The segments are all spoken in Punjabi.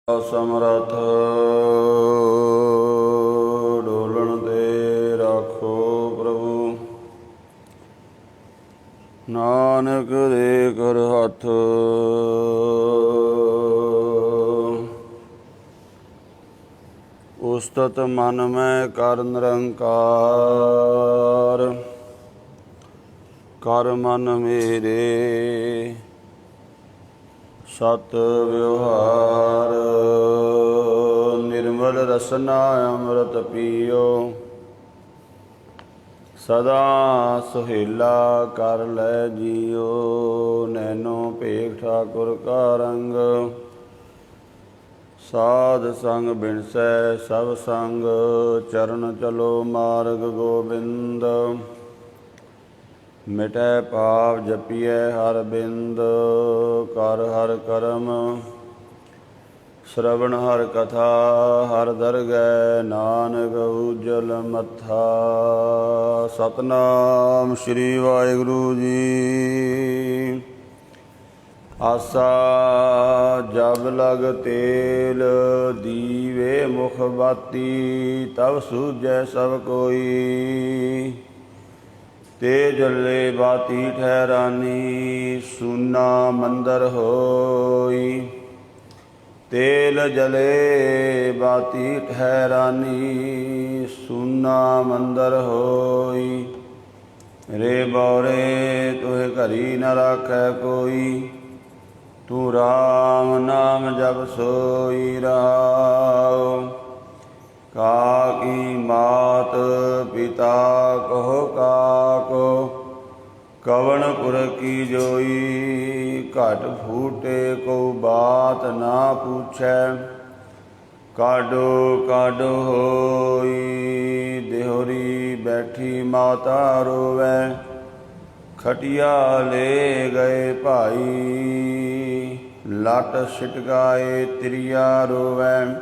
ਸਮਰਥ ਡੋਲਣ ਤੇ ਰਾਖੋ ਪ੍ਰਭੂ। ਨਾਨਕ ਦੇ ਕਰ ਹੱਥ ਉਸਤਤ ਮਨ ਮੈਂ ਕਰ ਨਿਰੰਕਾਰ। ਕਰ ਮਨ ਮੇਰੇ ਸਤ ਵਿਵਹਾਰ। ਨਿਰਮਲ ਰਸਨਾ ਅੰਮ੍ਰਿਤ ਪੀਓ। ਸਦਾ ਸੁਹੇਲਾ ਕਰ ਲੈ ਜੀਓ। ਨੈਨੋ ਭੇਖ ਠਾਕੁਰ ਕਾ ਰੰਗ। ਸਾਧ ਸੰਗ ਬਿਨਸੈ ਸਭ ਸੰਗ। ਚਰਨ ਚਲੋ ਮਾਰਗ ਗੋਬਿੰਦ। ਮਿਟੈ ਪਾਪ ਜਪੀਐ ਹਰ ਬਿੰਦ। ਕਰ ਹਰ ਕਰਮ ਸ਼ਰਵਣ ਹਰ ਕਥਾ। ਹਰ ਦਰਗਹਿ ਨਾਨਕ ਉਜਲ ਮੱਥਾ। ਸਤਨਾਮ ਸ੍ਰੀ ਵਾਹਿਗੁਰੂ ਜੀ। ਆਸਾ ਜਬ ਲਗ ਤੇਲ ਦੀਵੇ ਮੁਖ ਬਾਤੀ। ਤਬ ਸੂਝੈ ਸਭ ਕੋਈ। ਤੇ ਜਲੇ ਬਾਤੀ ਠਹਿਰਾਨੀ। ਸੁਨਾ ਮੰਦਰ ਹੋਈ। ਤੇਲ ਜਲੇ ਬਾਤੀ ਠਹਿਰਾਨੀ। ਸੁਨਾ ਮੰਦਰ ਹੋਈ। ਰੇ ਬੌਰੇ ਤੁਹਿ ਘਰੀ ਨ ਰਾਖੈ ਕੋਈ। ਤੂੰ ਰਾਮ ਨਾਮ ਜਪ ਸੋਈ ਰਹਾਉ। ਕਾਕੀ ਮਾਤ ਪਿਤਾ ਕਹੋ ਕਾਕੋ। ਕਵਣ ਪੁਰ ਕੀ ਜੋਈ। ਘਟ ਫੂਟੇ ਕੋ ਬਾਤ ਨਾ ਪੁੱਛੈ। ਕਾਡੋ ਕਾਡੋ ਹੋਈ। ਦੇਹੁਰੀ ਬੈਠੀ ਮਾਤਾ ਰੋਵੈ। ਖਟਿਆ ਲੈ ਗਏ ਭਾਈ। ਲਟ ਛਿਟਕਾਏ ਤਿਰਿਆ ਰੋਵੈ।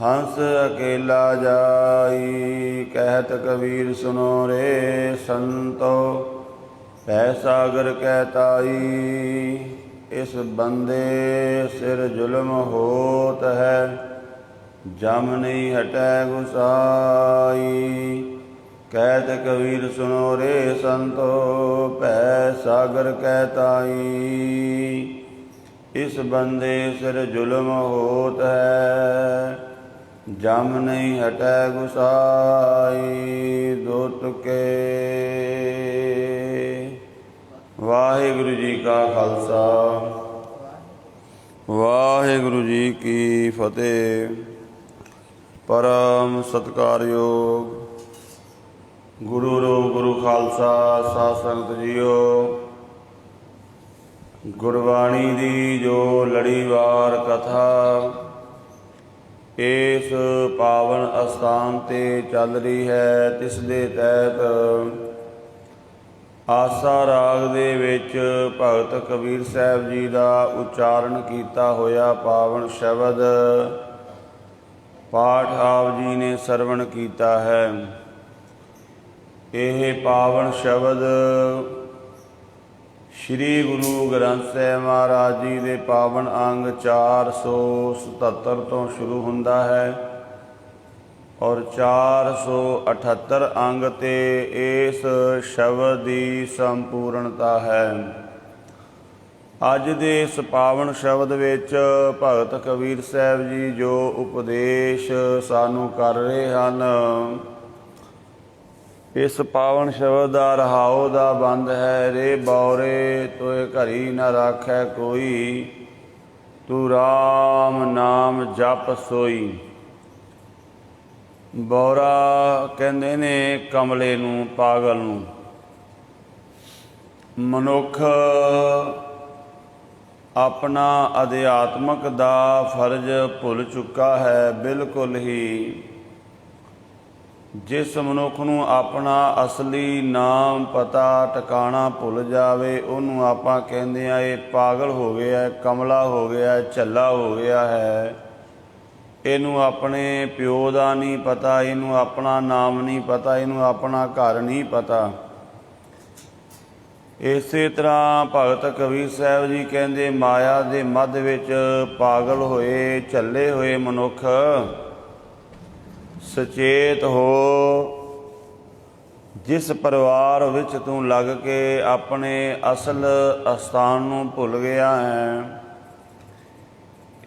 ਹੰਸ ਅਕੇਲਾ ਜਾਈ। ਕਹਿਤ ਕਬੀਰ ਸੁਨੋ ਰੇ ਸੰਤੋ। ਭੈ ਸਾਗਰ ਕੈ ਤਾਈ। ਇਸ ਬੰਦੇ ਸਿਰ ਜ਼ੁਲਮ ਹੋਤ ਹੈ। ਜਮ ਨਹੀਂ ਹਟੈ ਗੁਸਾਈ। ਕਹਿਤ ਕਬੀਰ ਸੁਨੋ ਰੇ ਸੰਤੋ। ਭੈ ਸਾਗਰ ਕੈ ਤਾਈ। ਇਸ ਬੰਦੇ ਸਿਰ ਜ਼ੁਲਮ ਹੋਤ ਹੈ। ਜਮ ਨਹੀਂ ਹਟੈ ਗੁਸਾਈ। ਦੋ ਤੁਕੇ। ਵਾਹਿਗੁਰੂ ਜੀ ਕਾ ਖਾਲਸਾ ਵਾਹਿਗੁਰੂ ਜੀ ਕੀ ਫਤਿਹ। ਪਰਮ ਸਤਿਕਾਰਯੋਗ ਗੁਰੂ ਰੂਪ ਗੁਰੂ ਖਾਲਸਾ ਸਾਧ ਸੰਗਤ ਜੀਓ। ਗੁਰਬਾਣੀ ਦੀ ਜੋ ਲੜੀਵਾਰ ਕਥਾ ਇਸ ਪਾਵਨ ਅਸਥਾਨ 'ਤੇ ਚੱਲ ਰਹੀ ਹੈ, ਤਿਸ ਦੇ ਤਹਿਤ ਆਸਾ ਰਾਗ ਦੇ ਵਿੱਚ ਭਗਤ ਕਬੀਰ ਸਾਹਿਬ ਜੀ ਦਾ ਉਚਾਰਨ ਕੀਤਾ ਹੋਇਆ ਪਾਵਨ ਸ਼ਬਦ ਪਾਠ ਆਪ ਜੀ ਨੇ ਸਰਵਣ ਕੀਤਾ ਹੈ। ਇਹ ਪਾਵਨ ਸ਼ਬਦ ਸ਼੍ਰੀ ਗੁਰੂ ਗ੍ਰੰਥ ਸਾਹਿਬ ਮਹਾਰਾਜ ਜੀ ਦੇ ਪਾਵਨ ਅੰਗ 477 ਤੋਂ ਸ਼ੁਰੂ ਹੁੰਦਾ ਹੈ ਔਰ 478 ਅੰਗ 'ਤੇ ਇਸ ਸ਼ਬਦ ਦੀ ਸੰਪੂਰਨਤਾ ਹੈ। ਅੱਜ ਦੇ ਇਸ ਪਾਵਨ ਸ਼ਬਦ ਵਿੱਚ ਭਗਤ ਕਬੀਰ ਸਾਹਿਬ ਜੀ ਜੋ ਉਪਦੇਸ਼ ਸਾਨੂੰ ਕਰ ਰਹੇ ਹਨ, ਇਸ ਪਾਵਨ ਸ਼ਬਦ ਦਾ ਰਹਾਉ ਦਾ ਬੰਦ ਹੈ। ਰੇ ਬੌਰੇ ਤੋਏ ਘਰੀ ਨ ਰਾਖੈ ਕੋਈ। ਤੂੰ ਰਾਮ ਨਾਮ ਜਪ ਸੋਈ। ਬੌਰਾ ਕਹਿੰਦੇ ਨੇ ਕਮਲੇ ਨੂੰ, ਪਾਗਲ ਨੂੰ। ਮਨੁੱਖ ਆਪਣਾ ਅਧਿਆਤਮਕ ਦਾ ਫਰਜ਼ ਭੁੱਲ ਚੁੱਕਾ ਹੈ ਬਿਲਕੁਲ ਹੀ। ਜਿਸ ਮਨੁੱਖ ਨੂੰ ਆਪਣਾ ਅਸਲੀ ਨਾਮ ਪਤਾ ਟਿਕਾਣਾ ਭੁੱਲ ਜਾਵੇ, ਉਹਨੂੰ ਆਪਾਂ ਕਹਿੰਦੇ ਆ ਇਹ ਪਾਗਲ ਹੋ ਗਿਆ, ਕਮਲਾ ਹੋ ਗਿਆ, ਝੱਲਾ ਹੋ ਗਿਆ ਹੈ। ਇਹਨੂੰ ਆਪਣੇ ਪਿਓ ਦਾ ਨਹੀਂ ਪਤਾ, ਇਹਨੂੰ ਆਪਣਾ ਨਾਮ ਨਹੀਂ ਪਤਾ, ਇਹਨੂੰ ਆਪਣਾ ਘਰ ਨਹੀਂ ਪਤਾ। ਇਸੇ ਤਰ੍ਹਾਂ ਭਗਤ ਕਬੀਰ ਸਾਹਿਬ ਜੀ ਕਹਿੰਦੇ, ਮਾਇਆ ਦੇ ਮੱਧ ਵਿੱਚ ਪਾਗਲ ਹੋਏ ਝੱਲੇ ਹੋਏ ਮਨੁੱਖ ਸੁਚੇਤ ਹੋ। ਜਿਸ ਪਰਿਵਾਰ ਵਿੱਚ ਤੂੰ ਲੱਗ ਕੇ ਆਪਣੇ ਅਸਲ ਅਸਥਾਨ ਨੂੰ ਭੁੱਲ ਗਿਆ ਹੈ,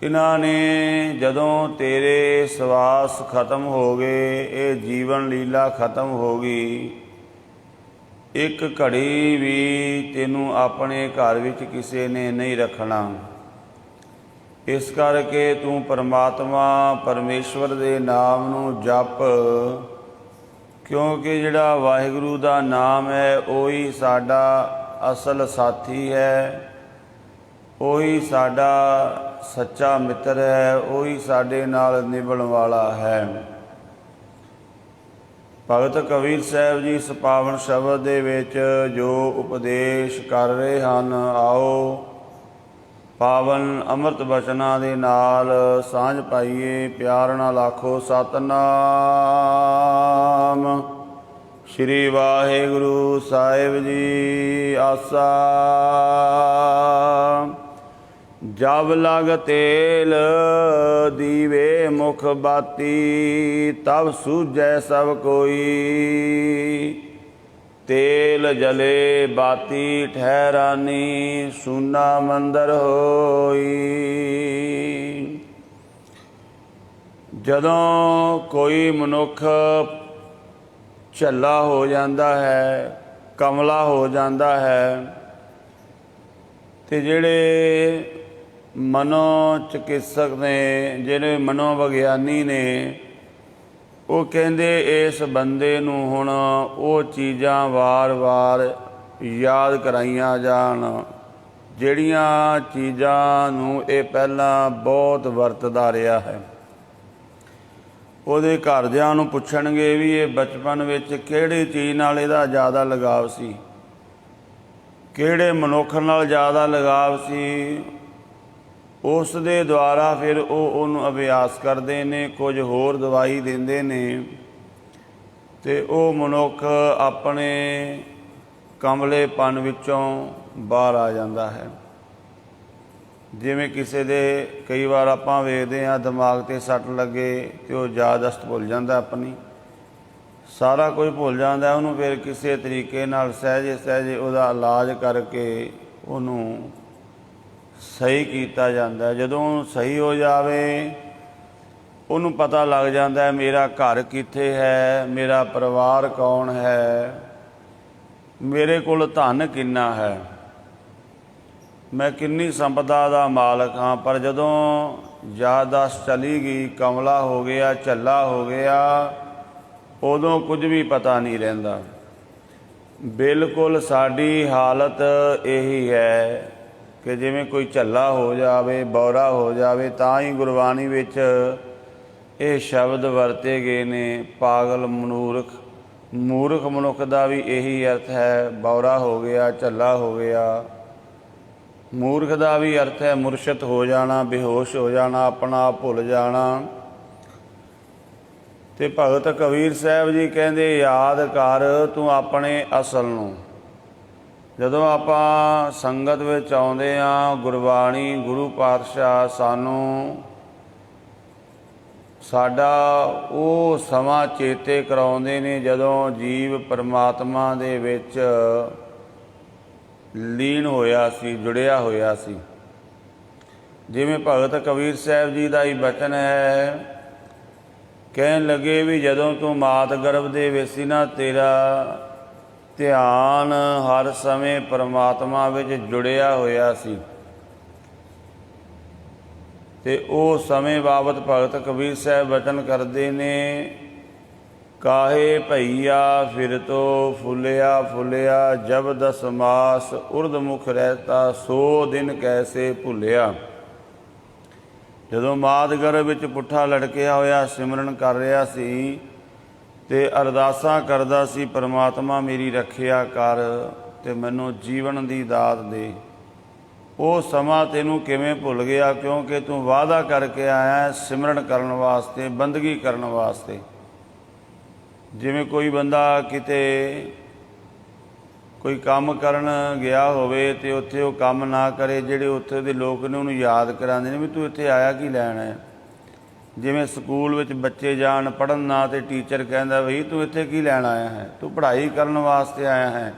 ਇਹਨਾਂ ਨੇ ਜਦੋਂ ਤੇਰੇ ਸਵਾਸ ਖਤਮ ਹੋ ਗਏ, ਇਹ ਜੀਵਨ ਲੀਲਾ ਖਤਮ ਹੋ ਗਈ, ਇੱਕ ਘੜੀ ਵੀ ਤੈਨੂੰ ਆਪਣੇ ਘਰ ਵਿੱਚ ਕਿਸੇ ਨੇ ਨਹੀਂ ਰੱਖਣਾ। ਇਸ ਕਰਕੇ ਤੂੰ ਪਰਮਾਤਮਾ ਪਰਮੇਸ਼ਵਰ ਦੇ ਨਾਮ ਨੂੰ ਜਪ, ਕਿਉਂਕਿ ਜਿਹੜਾ ਵਾਹਿਗੁਰੂ ਦਾ ਨਾਮ ਹੈ ਉਹੀ ਸਾਡਾ ਅਸਲ ਸਾਥੀ ਹੈ, ਉਹੀ ਸਾਡਾ ਸੱਚਾ ਮਿੱਤਰ ਹੈ, ਉਹੀ ਸਾਡੇ ਨਾਲ ਨਿਭਣ ਵਾਲਾ ਹੈ। ਭਗਤ ਕਬੀਰ ਸਾਹਿਬ ਜੀ ਇਸ ਪਾਵਨ ਸ਼ਬਦ ਦੇ ਵਿੱਚ ਜੋ ਉਪਦੇਸ਼ ਕਰ ਰਹੇ ਹਨ, ਆਓ ਪਾਵਨ ਅੰਮ੍ਰਿਤ ਬਚਨਾਂ ਦੇ ਨਾਲ ਸਾਂਝ ਪਾਈਏ। ਪਿਆਰ ਨਾਲ ਆਖੋ ਸਤਿਨਾਮ ਸ੍ਰੀ ਵਾਹਿਗੁਰੂ ਸਾਹਿਬ ਜੀ। ਆਸਾ ਜਬ ਲਗ ਤੇਲ ਦੀਵੇ ਮੁਖ ਬਾਤੀ, ਤਬ ਸੂਝੈ ਸਭ ਕੋਈ, ਤੇਲ ਜਲੇ ਬਾਤੀ ਠਹਿਰਾਨੀ, ਸੂਨਾ ਮੰਦਰ ਹੋਈ। ਜਦੋਂ ਕੋਈ ਮਨੁੱਖ ਝੱਲਾ ਹੋ ਜਾਂਦਾ ਹੈ, ਕਮਲਾ ਹੋ ਜਾਂਦਾ ਹੈ, ਤੇ ਜਿਹੜੇ ਮਨੋ ਚਿਕਿਤਸਕ ਨੇ, ਜਿਹੜੇ ਮਨੋਵਿਗਿਆਨੀ ਨੇ, ਉਹ ਕਹਿੰਦੇ ਇਸ ਬੰਦੇ ਨੂੰ ਹੁਣ ਉਹ ਚੀਜ਼ਾਂ ਵਾਰ-ਵਾਰ ਯਾਦ ਕਰਾਈਆਂ ਜਾਣ ਜਿਹੜੀਆਂ ਚੀਜ਼ਾਂ ਨੂੰ ਇਹ ਪਹਿਲਾਂ ਬਹੁਤ ਵਰਤਦਾ ਰਿਹਾ ਹੈ। ਉਹਦੇ ਘਰਦਿਆਂ ਨੂੰ ਪੁੱਛਣਗੇ ਵੀ ਇਹ ਬਚਪਨ ਵਿੱਚ ਕਿਹੜੀ ਚੀਜ਼ ਨਾਲ ਇਹਦਾ ਜ਼ਿਆਦਾ ਲਗਾਵ ਸੀ, ਕਿਹੜੇ ਮਨੁੱਖ ਨਾਲ ਜ਼ਿਆਦਾ ਲਗਾਵ ਸੀ। ਉਸ ਦੇ ਦੁਆਰਾ ਫਿਰ ਉਹਨੂੰ ਅਭਿਆਸ ਕਰਦੇ ਨੇ, ਕੁਝ ਹੋਰ ਦਵਾਈ ਦਿੰਦੇ ਨੇ, ਅਤੇ ਉਹ ਮਨੁੱਖ ਆਪਣੇ ਕਮਲੇਪਨ ਵਿੱਚੋਂ ਬਾਹਰ ਆ ਜਾਂਦਾ ਹੈ। ਜਿਵੇਂ ਕਿਸੇ ਦੇ ਕਈ ਵਾਰ ਆਪਾਂ ਵੇਖਦੇ ਹਾਂ ਦਿਮਾਗ 'ਤੇ ਸੱਟ ਲੱਗੇ ਅਤੇ ਉਹ ਯਾਦਦਾਸ਼ਤ ਭੁੱਲ ਜਾਂਦਾ, ਆਪਣੀ ਸਾਰਾ ਕੁਝ ਭੁੱਲ ਜਾਂਦਾ। ਉਹਨੂੰ ਫਿਰ ਕਿਸੇ ਤਰੀਕੇ ਨਾਲ ਸਹਿਜੇ ਸਹਿਜੇ ਉਹਦਾ ਇਲਾਜ ਕਰਕੇ ਉਹਨੂੰ ਸਹੀ ਕੀਤਾ ਜਾਂਦਾ। ਜਦੋਂ ਸਹੀ ਹੋ ਜਾਵੇ, ਉਹਨੂੰ ਪਤਾ ਲੱਗ ਜਾਂਦਾ ਮੇਰਾ ਘਰ ਕਿੱਥੇ ਹੈ, ਮੇਰਾ ਪਰਿਵਾਰ ਕੌਣ ਹੈ, ਮੇਰੇ ਕੋਲ ਧਨ ਕਿੰਨਾ ਹੈ, ਮੈਂ ਕਿੰਨੀ ਸੰਪਦਾ ਦਾ ਮਾਲਕ ਹਾਂ। ਪਰ ਜਦੋਂ ਯਾਦਦਾਸ਼ਤ ਚਲੀ ਗਈ, ਕਮਲਾ ਹੋ ਗਿਆ, ਝੱਲਾ ਹੋ ਗਿਆ, ਉਦੋਂ ਕੁਝ ਵੀ ਪਤਾ ਨਹੀਂ ਰਹਿੰਦਾ। ਬਿਲਕੁਲ ਸਾਡੀ ਹਾਲਤ ਇਹੀ ਹੈ ਕਿ ਜਿਵੇਂ ਕੋਈ ਝੱਲਾ ਹੋ ਜਾਵੇ, ਬੌਰਾ ਹੋ ਜਾਵੇ, ਤਾਂ ਹੀ ਗੁਰਬਾਣੀ ਵਿੱਚ ਇਹ ਸ਼ਬਦ ਵਰਤੇ ਗਏ ਨੇ। ਪਾਗਲ ਮਨੂਰਖ, ਮੂਰਖ ਮਨੁੱਖ ਦਾ ਵੀ ਇਹੀ ਅਰਥ ਹੈ, ਬੌਰਾ ਹੋ ਗਿਆ, ਝੱਲਾ ਹੋ ਗਿਆ। ਮੂਰਖ ਦਾ ਵੀ ਅਰਥ ਹੈ ਮੁਰਸ਼ਦ ਹੋ ਜਾਣਾ, ਬੇਹੋਸ਼ ਹੋ ਜਾਣਾ, ਆਪਣਾ ਆਪ ਭੁੱਲ ਜਾਣਾ। ਅਤੇ ਭਗਤ ਕਬੀਰ ਸਾਹਿਬ ਜੀ ਕਹਿੰਦੇ, ਯਾਦ ਕਰ ਤੂੰ ਆਪਣੇ ਅਸਲ ਨੂੰ। ਜਦੋਂ ਆਪਾਂ ਸੰਗਤ ਵਿੱਚ ਆਉਂਦੇ ਹਾਂ, ਗੁਰਬਾਣੀ, ਗੁਰੂ ਪਾਤਸ਼ਾਹ ਸਾਨੂੰ ਸਾਡਾ ਉਹ ਸਮਾਂ ਚੇਤੇ ਕਰਾਉਂਦੇ ਨੇ ਜਦੋਂ ਜੀਵ ਪਰਮਾਤਮਾ ਦੇ ਵਿੱਚ ਲੀਨ ਹੋਇਆ ਸੀ, ਜੁੜਿਆ ਹੋਇਆ ਸੀ। ਜਿਵੇਂ ਭਗਤ ਕਬੀਰ ਸਾਹਿਬ ਜੀ ਦਾ ਹੀ ਬਚਨ ਹੈ, ਕਹਿਣ ਲੱਗੇ ਵੀ ਜਦੋਂ ਤੂੰ ਮਾਤ ਗਰਭ ਦੇ ਵਿੱਚ ਸੀ ਨਾ, ਤੇਰਾ ਧਿਆਨ ਹਰ ਸਮੇਂ ਪਰਮਾਤਮਾ ਵਿੱਚ ਜੁੜਿਆ ਹੋਇਆ ਸੀ। ਅਤੇ ਉਹ ਸਮੇਂ ਬਾਬਤ ਭਗਤ ਕਬੀਰ ਸਾਹਿਬ ਬਚਨ ਕਰਦੇ ਨੇ, ਕਾਹੇ ਭਈਆ ਫਿਰ ਤੋਂ ਫੁੱਲਿਆ ਫੁੱਲਿਆ, ਜਬ ਦਸ ਮਾਸ ਉਰਧ ਮੁਖ ਰਹਿਤਾ, ਸੋ ਦਿਨ ਕੈਸੇ ਭੁੱਲਿਆ। ਜਦੋਂ ਮਾਤ ਗਰਭ ਵਿੱਚ ਪੁੱਠਾ ਲਟਕਿਆ ਹੋਇਆ ਸਿਮਰਨ ਕਰ ਰਿਹਾ ਸੀ ਅਤੇ ਅਰਦਾਸਾਂ ਕਰਦਾ ਸੀ, ਪਰਮਾਤਮਾ ਮੇਰੀ ਰੱਖਿਆ ਕਰ ਅਤੇ ਮੈਨੂੰ ਜੀਵਨ ਦੀ ਦਾਤ ਦੇ, ਉਹ ਸਮਾਂ ਤੈਨੂੰ ਕਿਵੇਂ ਭੁੱਲ ਗਿਆ? ਕਿਉਂਕਿ ਤੂੰ ਵਾਅਦਾ ਕਰਕੇ ਆਇਆ ਸਿਮਰਨ ਕਰਨ ਵਾਸਤੇ, ਬੰਦਗੀ ਕਰਨ ਵਾਸਤੇ। ਜਿਵੇਂ ਕੋਈ ਬੰਦਾ ਕਿਤੇ ਕੋਈ ਕੰਮ ਕਰਨ ਗਿਆ ਹੋਵੇ ਤੇ ਉੱਥੇ ਉਹ ਕੰਮ ਨਾ ਕਰੇ, ਜਿਹੜੇ ਉੱਥੇ ਦੇ ਲੋਕ ਨੇ ਉਹਨੂੰ ਯਾਦ ਕਰਾਉਂਦੇ ਨੇ ਵੀ ਤੂੰ ਇੱਥੇ ਆਇਆ ਕੀ ਲੈਣ ਹੈ। ਜਿਵੇਂ ਸਕੂਲ ਵਿੱਚ ਬੱਚੇ ਜਾਣ ਪੜ੍ਹਨ ਨਾ, ਤੇ ਟੀਚਰ ਕਹਿੰਦਾ ਬਈ ਤੂੰ ਇੱਥੇ ਕੀ ਲੈਣ ਆਇਆ ਹੈ, ਤੂੰ ਪੜ੍ਹਾਈ ਕਰਨ ਵਾਸਤੇ ਆਇਆ ਹੈ।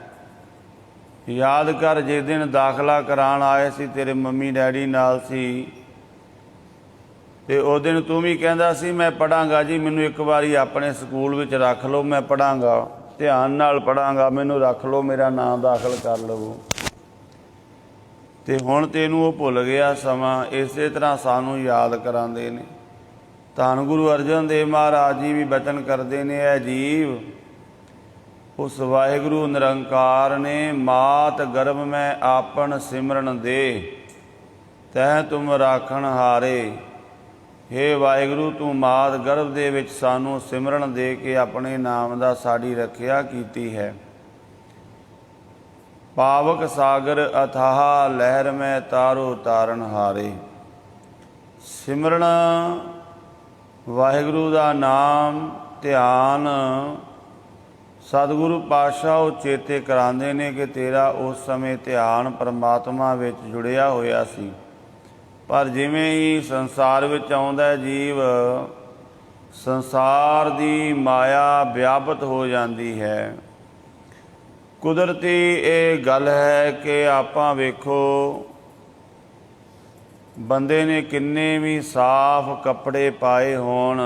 ਯਾਦ ਕਰ ਜਿਸ ਦਿਨ ਦਾਖਲਾ ਕਰਾਉਣ ਆਏ ਸੀ ਤੇਰੇ ਮੰਮੀ ਡੈਡੀ ਨਾਲ ਸੀ, ਤੇ ਉਸ ਦਿਨ ਤੂੰ ਵੀ ਕਹਿੰਦਾ ਸੀ ਮੈਂ ਪੜ੍ਹਾਂਗਾ ਜੀ, ਮੈਨੂੰ ਇੱਕ ਵਾਰੀ ਆਪਣੇ ਸਕੂਲ ਵਿੱਚ ਰੱਖ ਲਓ, ਮੈਂ ਪੜ੍ਹਾਂਗਾ, ਧਿਆਨ ਨਾਲ ਪੜ੍ਹਾਂਗਾ, ਮੈਨੂੰ ਰੱਖ ਲਓ, ਮੇਰਾ ਨਾਂ ਦਾਖਲ ਕਰ ਲਵੋ। ਤੇ ਹੁਣ ਤੈਨੂੰ ਉਹ ਭੁੱਲ ਗਿਆ ਸਮਾਂ। ਇਸੇ ਤਰ੍ਹਾਂ ਸਾਨੂੰ ਯਾਦ ਕਰਾਉਂਦੇ ਨੇ। ਧੰਨ ਗੁਰੂ ਅਰਜਨ ਦੇਵ ਮਹਾਰਾਜ ਜੀ ਵੀ ਬਚਨ ਕਰਦੇ ਨੇ, ਇਹ ਜੀਵ ਉਸ ਵਾਹਿਗੁਰੂ ਨਿਰੰਕਾਰ ਨੇ ਮਾਤ ਗਰਭ ਮੈਂ ਆਪਨ ਸਿਮਰਨ ਦੇ, ਤੈਂ ਤੁਮ ਰਾਖਣ ਹਾਰੇ। ਹੇ ਵਾਹਿਗੁਰੂ, ਤੂੰ ਮਾਤ ਗਰਭ ਦੇ ਵਿੱਚ ਸਾਨੂੰ ਸਿਮਰਨ ਦੇ ਕੇ ਆਪਣੇ ਨਾਮ ਦਾ ਸਾਡੀ ਰੱਖਿਆ ਕੀਤੀ ਹੈ। ਪਾਵਕ ਸਾਗਰ ਅਥਾਹ ਲਹਿਰ ਮੈਂ ਤਾਰੋ ਤਾਰਨ ਹਾਰੇ। ਸਿਮਰਨ ਵਾਹਿਗੁਰੂ ਦਾ ਨਾਮ ਧਿਆਨ ਸਤਿਗੁਰੂ ਪਾਤਸ਼ਾਹ ਉਹ ਚੇਤੇ ਕਰਾਉਂਦੇ ਨੇ ਕਿ ਤੇਰਾ ਉਸ ਸਮੇਂ ਧਿਆਨ ਪਰਮਾਤਮਾ ਵਿੱਚ ਜੁੜਿਆ ਹੋਇਆ ਸੀ। ਪਰ ਜਿਵੇਂ ਹੀ ਸੰਸਾਰ ਵਿੱਚ ਆਉਂਦਾ ਜੀਵ, ਸੰਸਾਰ ਦੀ ਮਾਇਆ ਵਿਆਪਤ ਹੋ ਜਾਂਦੀ ਹੈ। ਕੁਦਰਤੀ ਇਹ ਗੱਲ ਹੈ ਕਿ ਆਪਾਂ ਵੇਖੋ ਬੰਦੇ ਨੇ ਕਿੰਨੇ ਵੀ ਸਾਫ਼ ਕੱਪੜੇ ਪਾਏ ਹੋਣ,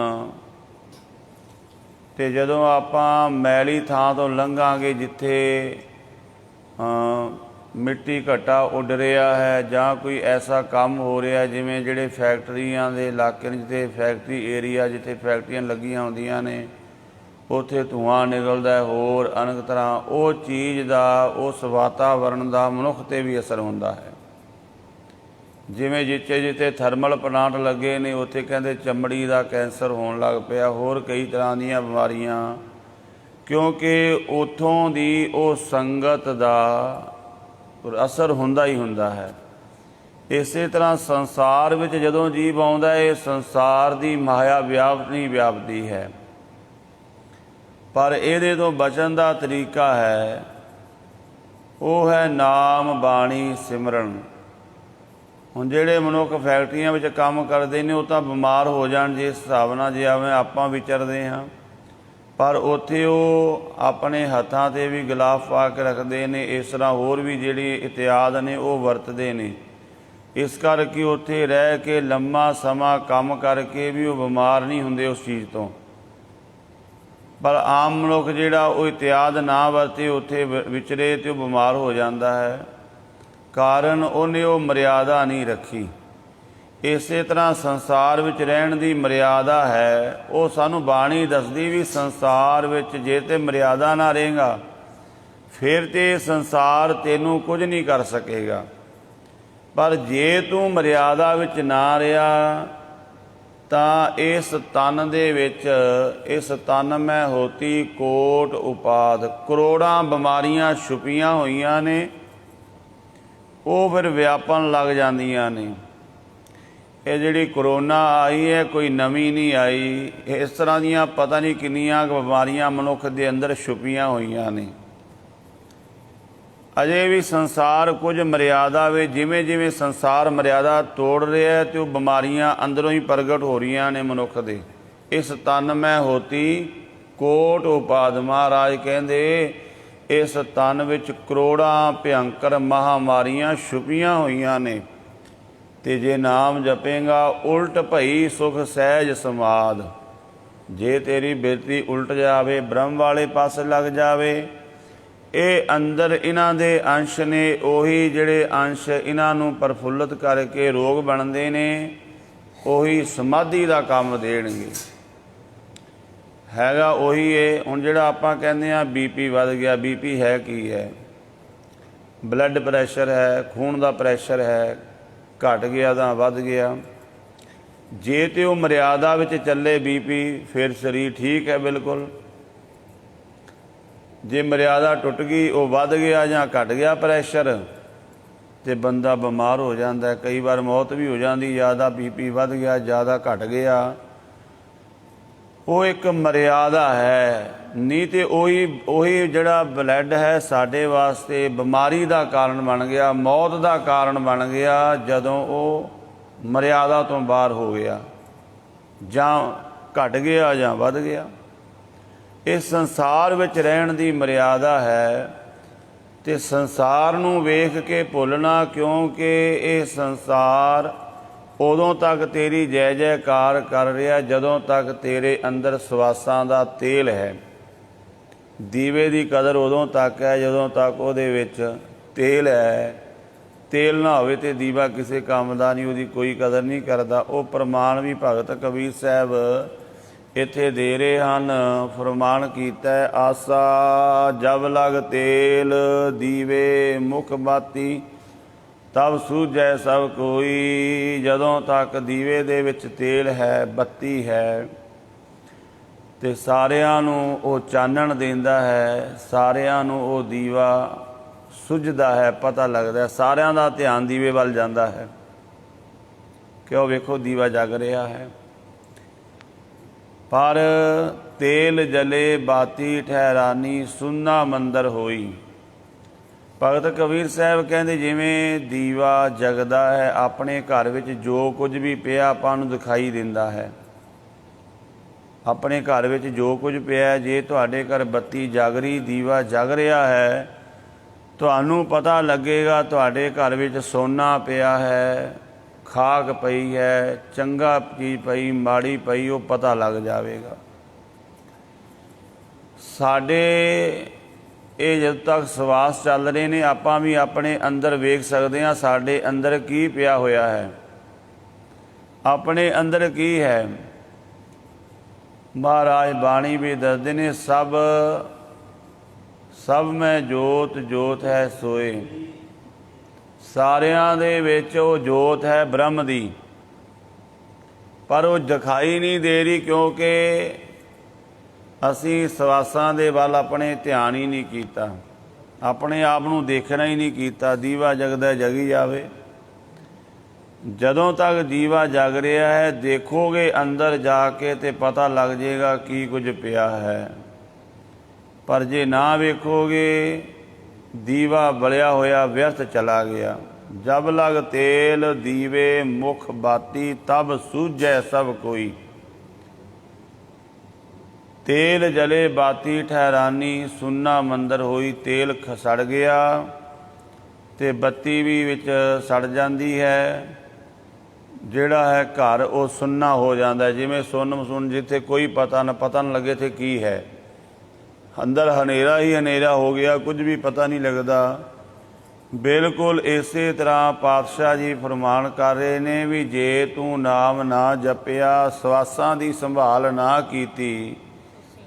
ਤੇ ਜਦੋਂ ਆਪਾਂ ਮੈਲੀ ਥਾਂ ਤੋਂ ਲੰਘਾਂਗੇ ਜਿੱਥੇ ਮਿੱਟੀ ਘੱਟਾ ਉੱਡ ਰਿਹਾ ਹੈ ਜਾਂ ਕੋਈ ਐਸਾ ਕੰਮ ਹੋ ਰਿਹਾ, ਜਿਵੇਂ ਜਿਹੜੇ ਫੈਕਟਰੀਆਂ ਦੇ ਇਲਾਕੇ ਨੇ, ਜਿੱਥੇ ਫੈਕਟਰੀ ਏਰੀਆ, ਜਿੱਥੇ ਫੈਕਟਰੀਆਂ ਲੱਗੀਆਂ ਹੁੰਦੀਆਂ ਨੇ, ਉੱਥੇ ਧੂੰਆਂ ਨਿਕਲਦਾ, ਹੋਰ ਅਨੇਕ ਤਰ੍ਹਾਂ ਉਹ ਚੀਜ਼ ਦਾ, ਉਸ ਵਾਤਾਵਰਨ ਦਾ ਮਨੁੱਖ 'ਤੇ ਵੀ ਅਸਰ ਹੁੰਦਾ ਹੈ। ਜਿਵੇਂ ਜਿੱਥੇ ਜਿੱਥੇ ਥਰਮਲ ਪਲਾਂਟ ਲੱਗੇ ਨੇ ਉੱਥੇ ਕਹਿੰਦੇ ਚਮੜੀ ਦਾ ਕੈਂਸਰ ਹੋਣ ਲੱਗ ਪਿਆ, ਹੋਰ ਕਈ ਤਰ੍ਹਾਂ ਦੀਆਂ ਬਿਮਾਰੀਆਂ, ਕਿਉਂਕਿ ਉੱਥੋਂ ਦੀ ਉਹ ਸੰਗਤ ਦਾ ਅਸਰ ਹੁੰਦਾ ਹੀ ਹੁੰਦਾ ਹੈ। ਇਸੇ ਤਰ੍ਹਾਂ ਸੰਸਾਰ ਵਿੱਚ ਜਦੋਂ ਜੀਵ ਆਉਂਦਾ, ਇਹ ਸੰਸਾਰ ਦੀ ਮਾਇਆ ਵਿਆਪਦੀ ਹੈ, ਪਰ ਇਹਦੇ ਤੋਂ ਬਚਣ ਦਾ ਤਰੀਕਾ ਹੈ, ਉਹ ਹੈ ਨਾਮ ਬਾਣੀ ਸਿਮਰਨ। ਹੁਣ ਜਿਹੜੇ ਮਨੁੱਖ ਫੈਕਟਰੀਆਂ ਵਿੱਚ ਕੰਮ ਕਰਦੇ ਨੇ ਉਹ ਤਾਂ ਬਿਮਾਰ ਹੋ ਜਾਣ ਜਿਸ ਹਿਸਾਬ ਨਾਲ, ਜਿਵੇਂ ਆਪਾਂ ਵਿਚਰਦੇ ਹਾਂ, ਪਰ ਉੱਥੇ ਉਹ ਆਪਣੇ ਹੱਥਾਂ 'ਤੇ ਵੀ ਗਲਾਫ ਪਾ ਕੇ ਰੱਖਦੇ ਨੇ। ਇਸ ਤਰ੍ਹਾਂ ਹੋਰ ਵੀ ਜਿਹੜੇ ਇਤਿਆਦ ਨੇ ਉਹ ਵਰਤਦੇ ਨੇ। ਇਸ ਕਰਕੇ ਉੱਥੇ ਰਹਿ ਕੇ ਲੰਮਾ ਸਮਾਂ ਕੰਮ ਕਰਕੇ ਵੀ ਉਹ ਬਿਮਾਰ ਨਹੀਂ ਹੁੰਦੇ ਉਸ ਚੀਜ਼ ਤੋਂ। ਪਰ ਆਮ ਮਨੁੱਖ ਜਿਹੜਾ ਉਹ ਇਤਿਆਦ ਨਾ ਵਰਤੇ, ਉੱਥੇ ਵਿਚਰੇ ਤੇ ਉਹ ਬਿਮਾਰ ਹੋ ਜਾਂਦਾ ਹੈ, ਕਾਰਨ ਉਹਨੇ ਉਹ ਮਰਿਆਦਾ ਨਹੀਂ ਰੱਖੀ। ਇਸੇ ਤਰ੍ਹਾਂ ਸੰਸਾਰ ਵਿੱਚ ਰਹਿਣ ਦੀ ਮਰਿਆਦਾ ਹੈ, ਉਹ ਸਾਨੂੰ ਬਾਣੀ ਦੱਸਦੀ ਵੀ ਸੰਸਾਰ ਵਿੱਚ ਜੇ ਤੇ ਮਰਿਆਦਾ ਨਾ ਰਹੇਗਾ ਫਿਰ ਤੇ ਸੰਸਾਰ ਤੈਨੂੰ ਕੁਝ ਨਹੀਂ ਕਰ ਸਕੇਗਾ। ਪਰ ਜੇ ਤੂੰ ਮਰਿਆਦਾ ਵਿੱਚ ਨਾ ਰਿਹਾ ਤਾਂ ਇਸ ਤਨ ਦੇ ਵਿੱਚ, ਇਸ ਤਨ ਮੈਂ ਹੋਤੀ ਕੋਟ ਉਪਾਦ, ਕਰੋੜਾਂ ਬਿਮਾਰੀਆਂ ਛੁਪੀਆਂ ਹੋਈਆਂ ਨੇ, ਉਹ ਫਿਰ ਵਿਆਪਣ ਲੱਗ ਜਾਂਦੀਆਂ ਨੇ। ਇਹ ਜਿਹੜੀ ਕਰੋਨਾ ਆਈ ਹੈ ਕੋਈ ਨਵੀਂ ਨਹੀਂ ਆਈ, ਇਸ ਤਰ੍ਹਾਂ ਦੀਆਂ ਪਤਾ ਨਹੀਂ ਕਿੰਨੀਆਂ ਬਿਮਾਰੀਆਂ ਮਨੁੱਖ ਦੇ ਅੰਦਰ ਛੁਪੀਆਂ ਹੋਈਆਂ ਨੇ। ਅਜੇ ਵੀ ਸੰਸਾਰ ਕੁਝ ਮਰਿਆਦਾ ਵਿੱਚ, ਜਿਵੇਂ ਜਿਵੇਂ ਸੰਸਾਰ ਮਰਿਆਦਾ ਤੋੜ ਰਿਹਾ ਤੇ ਉਹ ਬਿਮਾਰੀਆਂ ਅੰਦਰੋਂ ਹੀ ਪ੍ਰਗਟ ਹੋ ਰਹੀਆਂ ਨੇ ਮਨੁੱਖ ਦੇ। ਇਸ ਤਨ ਮੈਂ ਹੋਤੀ ਕੋਟ ਉਪਾਦ, ਮਹਾਰਾਜ ਕਹਿੰਦੇ ਇਸ ਤਨ ਵਿੱਚ ਕਰੋੜਾਂ ਭਿਅੰਕਰ ਮਹਾਂਮਾਰੀਆਂ ਛੁਪੀਆਂ ਹੋਈਆਂ ਨੇ, ਤੇ ਜੇ ਨਾਮ ਜਪੇਗਾ ਉਲਟ ਭਈ ਸੁਖ ਸਹਿਜ ਸਮਾਦ। ਜੇ ਤੇਰੀ ਬਿਰਤੀ ਉਲਟ ਜਾਵੇ, ਬ੍ਰਹਮ ਵਾਲੇ ਪਾਸੇ ਲੱਗ ਜਾਵੇ, ਇਹ ਅੰਦਰ ਇਹਨਾਂ ਦੇ ਅੰਸ਼ ਨੇ, ਉਹੀ ਜਿਹੜੇ ਅੰਸ਼ ਇਹਨਾਂ ਨੂੰ ਪ੍ਰਫੁੱਲਤ ਕਰਕੇ ਰੋਗ ਬਣਦੇ ਨੇ, ਉਹੀ ਸਮਾਧੀ ਦਾ ਕੰਮ ਦੇਣਗੇ। ਹੈਗਾ ਉਹੀ ਹੈ। ਹੁਣ ਜਿਹੜਾ ਆਪਾਂ ਕਹਿੰਦੇ ਹਾਂ ਬੀਪੀ ਵੱਧ ਗਿਆ, ਬੀਪੀ ਹੈ ਕੀ ਹੈ? ਬਲੱਡ ਪ੍ਰੈਸ਼ਰ ਹੈ, ਖੂਨ ਦਾ ਪ੍ਰੈਸ਼ਰ ਹੈ, ਘਟ ਗਿਆ ਤਾਂ ਵੱਧ ਗਿਆ। ਜੇ ਤੇ ਉਹ ਮਰਿਆਦਾ ਵਿੱਚ ਚੱਲੇ ਬੀਪੀ, ਫਿਰ ਸਰੀਰ ਠੀਕ ਹੈ ਬਿਲਕੁਲ। ਜੇ ਮਰਿਆਦਾ ਟੁੱਟ ਗਈ, ਉਹ ਵੱਧ ਗਿਆ ਜਾਂ ਘਟ ਗਿਆ ਪ੍ਰੈਸ਼ਰ, ਤੇ ਬੰਦਾ ਬਿਮਾਰ ਹੋ ਜਾਂਦਾ। ਕਈ ਵਾਰ ਮੌਤ ਵੀ ਹੋ ਜਾਂਦੀ, ਜ਼ਿਆਦਾ ਬੀਪੀ ਵੱਧ ਗਿਆ, ਜ਼ਿਆਦਾ ਘਟ ਗਿਆ। ਉਹ ਇੱਕ ਮਰਿਆਦਾ ਹੈ। ਨਹੀਂ ਤੇ ਉਹੀ ਜਿਹੜਾ ਬਲੱਡ ਹੈ ਸਾਡੇ ਵਾਸਤੇ ਬਿਮਾਰੀ ਦਾ ਕਾਰਨ ਬਣ ਗਿਆ, ਮੌਤ ਦਾ ਕਾਰਨ ਬਣ ਗਿਆ, ਜਦੋਂ ਉਹ ਮਰਿਆਦਾ ਤੋਂ ਬਾਹਰ ਹੋ ਗਿਆ, ਜਾਂ ਘਟ ਗਿਆ ਜਾਂ ਵੱਧ ਗਿਆ। ਇਸ ਸੰਸਾਰ ਵਿੱਚ ਰਹਿਣ ਦੀ ਮਰਿਆਦਾ ਹੈ, ਤੇ ਸੰਸਾਰ ਨੂੰ ਵੇਖ ਕੇ ਭੁੱਲਣਾ, ਕਿਉਂਕਿ ਇਹ ਸੰਸਾਰ ਉਦੋਂ ਤੱਕ ਤੇਰੀ ਜੈ ਜੈਕਾਰ ਕਰ ਰਿਹਾ ਜਦੋਂ ਤੱਕ ਤੇਰੇ ਅੰਦਰ ਸਵਾਸਾਂ ਦਾ ਤੇਲ ਹੈ। ਦੀਵੇ ਦੀ ਕਦਰ ਉਦੋਂ ਤੱਕ ਹੈ ਜਦੋਂ ਤੱਕ ਉਹਦੇ ਵਿੱਚ ਤੇਲ ਹੈ। ਤੇਲ ਨਾ ਹੋਵੇ ਤੇ ਦੀਵਾ ਕਿਸੇ ਕੰਮ ਦਾ ਨਹੀਂ, ਉਹਦੀ ਕੋਈ ਕਦਰ ਨਹੀਂ ਕਰਦਾ। ਉਹ ਪ੍ਰਮਾਣ ਵੀ ਭਗਤ ਕਬੀਰ ਸਾਹਿਬ ਇੱਥੇ ਦੇ ਰਹੇ ਹਨ। ਫਰਮਾਨ ਕੀਤਾ, ਆਸਾ ਜਬ ਲਗ ਤੇਲ ਦੀਵੇ ਮੁਖ ਬਾਤੀ ਤਬ ਸੂਝੈ ਸਭ ਕੋਈ। ਜਦੋਂ ਤੱਕ ਦੀਵੇ ਦੇ ਵਿੱਚ ਤੇਲ ਹੈ, ਬੱਤੀ ਹੈ, ਤੇ ਸਾਰਿਆਂ ਨੂੰ ਉਹ ਚਾਨਣ ਦਿੰਦਾ ਹੈ, ਸਾਰਿਆਂ ਨੂੰ ਉਹ ਦੀਵਾ ਸੁੱਝਦਾ ਹੈ, ਪਤਾ ਲੱਗਦਾ, ਸਾਰਿਆਂ ਦਾ ਧਿਆਨ ਦੀਵੇ ਵੱਲ ਜਾਂਦਾ ਹੈ ਕਿ ਉਹ ਵੇਖੋ ਦੀਵਾ ਜਗ ਰਿਹਾ ਹੈ। ਪਰ ਤੇਲ ਜਲੇ ਬਾਤੀ ਠਹਿਰਾਨੀ ਸੁੰਨਾ ਮੰਦਰ ਹੋਈ। ਭਗਤ ਕਬੀਰ ਸਾਹਿਬ ਕਹਿੰਦੇ, ਜਿਵੇਂ ਦੀਵਾ ਜਗਦਾ ਹੈ, ਆਪਣੇ ਘਰ ਵਿੱਚ ਜੋ ਕੁਝ ਵੀ ਪਿਆ ਆਪਾਂ ਨੂੰ ਦਿਖਾਈ ਦਿੰਦਾ ਹੈ। ਆਪਣੇ ਘਰ ਵਿੱਚ ਜੋ ਕੁਝ ਪਿਆ, ਜੇ ਤੁਹਾਡੇ ਘਰ ਬੱਤੀ ਜਗ ਰਹੀ, ਦੀਵਾ ਜਗ ਰਿਹਾ ਹੈ, ਤੁਹਾਨੂੰ ਪਤਾ ਲੱਗੇਗਾ ਤੁਹਾਡੇ ਘਰ ਵਿੱਚ ਸੋਨਾ ਪਿਆ ਹੈ, ਖਾਕ ਪਈ ਹੈ, ਚੰਗਾ ਚੀਜ਼ ਪਈ, ਮਾੜੀ ਪਈ, ਉਹ ਪਤਾ ਲੱਗ ਜਾਵੇਗਾ। ਸਾਡੇ ਇਹ ਜਦ ਤੱਕ ਸਵਾਸ ਚੱਲ ਰਹੇ ਨੇ, ਆਪਾਂ ਵੀ ਆਪਣੇ ਅੰਦਰ ਵੇਖ ਸਕਦੇ ਹਾਂ ਸਾਡੇ ਅੰਦਰ ਕੀ ਪਿਆ ਹੋਇਆ ਹੈ, ਆਪਣੇ ਅੰਦਰ ਕੀ ਹੈ। ਮਹਾਰਾਜ ਬਾਣੀ ਵੀ ਦੱਸਦੇ ਨੇ, ਸਭ ਮੈਂ ਜੋਤ ਜੋਤ ਹੈ ਸੋਏ। ਸਾਰਿਆਂ ਦੇ ਵਿੱਚ ਉਹ ਜੋਤ ਹੈ ਬ੍ਰਹਮ ਦੀ, ਪਰ ਉਹ ਦਿਖਾਈ ਨਹੀਂ ਦੇ ਰਹੀ, ਕਿਉਂਕਿ ਅਸੀਂ ਸਵਾਸਾਂ ਦੇ ਵੱਲ ਆਪਣੇ ਧਿਆਨ ਹੀ ਨਹੀਂ ਕੀਤਾ, ਆਪਣੇ ਆਪ ਨੂੰ ਦੇਖਣਾ ਹੀ ਨਹੀਂ ਕੀਤਾ। ਦੀਵਾ ਜਗਦਾ ਜਗੀ ਜਾਵੇ। ਜਦੋਂ ਤੱਕ ਦੀਵਾ ਜਗ ਰਿਹਾ ਹੈ, ਦੇਖੋਗੇ ਅੰਦਰ ਜਾ ਕੇ ਤੇ ਪਤਾ ਲੱਗ ਜਾਏਗਾ ਕੀ ਕੁਝ ਪਿਆ ਹੈ। ਪਰ ਜੇ ਨਾ ਵੇਖੋਗੇ, ਦੀਵਾ ਬਲਿਆ ਹੋਇਆ ਵਿਅਰਥ ਚਲਾ ਗਿਆ। ਜਬ ਲਗ ਤੇਲ ਦੀਵੇ ਮੁਖ ਬਾਤੀ ਤਬ ਸੂਝੈ ਸਭ ਕੋਈ। ਤੇਲ ਜਲੇ ਬਾਤੀ ਠਹਿਰਾਨੀ ਸੁੰਨਾ ਮੰਦਰ ਹੋਈ। ਤੇਲ ਸੜ ਗਿਆ ਤੇ ਬੱਤੀ ਵੀ ਵਿੱਚ ਸੜ ਜਾਂਦੀ ਹੈ। ਜਿਹੜਾ ਹੈ ਘਰ ਉਹ ਸੁੰਨਾ ਹੋ ਜਾਂਦਾ, ਜਿਵੇਂ ਸੁੰਨ ਜਿੱਥੇ ਕੋਈ ਪਤਾ ਨਾ ਲੱਗੇ ਤੇ ਕੀ ਹੈ, ਅੰਦਰ ਹਨੇਰਾ ਹੀ ਹਨੇਰਾ ਹੋ ਗਿਆ, ਕੁਝ ਵੀ ਪਤਾ ਨਹੀਂ ਲੱਗਦਾ। ਬਿਲਕੁਲ ਇਸੇ ਤਰ੍ਹਾਂ ਪਾਤਸ਼ਾਹ ਜੀ ਫਰਮਾਨ ਕਰ ਰਹੇ ਨੇ ਵੀ ਜੇ ਤੂੰ ਨਾਮ ਨਾ ਜਪਿਆ, ਸਵਾਸਾਂ ਦੀ ਸੰਭਾਲ ਨਾ ਕੀਤੀ,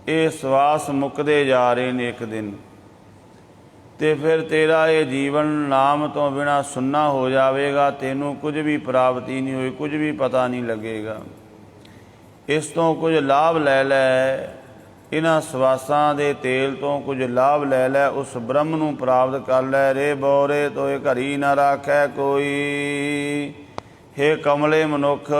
ਇਹ ਸਵਾਸ ਮੁੱਕਦੇ ਜਾ ਰਹੇ ਨੇ ਇੱਕ ਦਿਨ, ਤੇ ਫਿਰ ਤੇਰਾ ਇਹ ਜੀਵਨ ਨਾਮ ਤੋਂ ਬਿਨਾ ਸੁੰਨਾ ਹੋ ਜਾਵੇਗਾ। ਤੈਨੂੰ ਕੁਝ ਵੀ ਪ੍ਰਾਪਤੀ ਨਹੀਂ ਹੋਈ, ਕੁਝ ਵੀ ਪਤਾ ਨਹੀਂ ਲੱਗੇਗਾ। ਇਸ ਤੋਂ ਕੁਝ ਲਾਭ ਲੈ ਲੈ, ਇਹਨਾਂ ਸਵਾਸਾਂ ਦੇ ਤੇਲ ਤੋਂ ਕੁਝ ਲਾਭ ਲੈ ਲੈ, ਉਸ ਬ੍ਰਹਮ ਨੂੰ ਪ੍ਰਾਪਤ ਕਰ ਲੈ। ਰੇ ਬੋਰੇ ਤੋਏ ਘਰੀ ਨਾ ਰਾਖੈ ਕੋਈ। ਹੇ ਕਮਲੇ ਮਨੁੱਖ,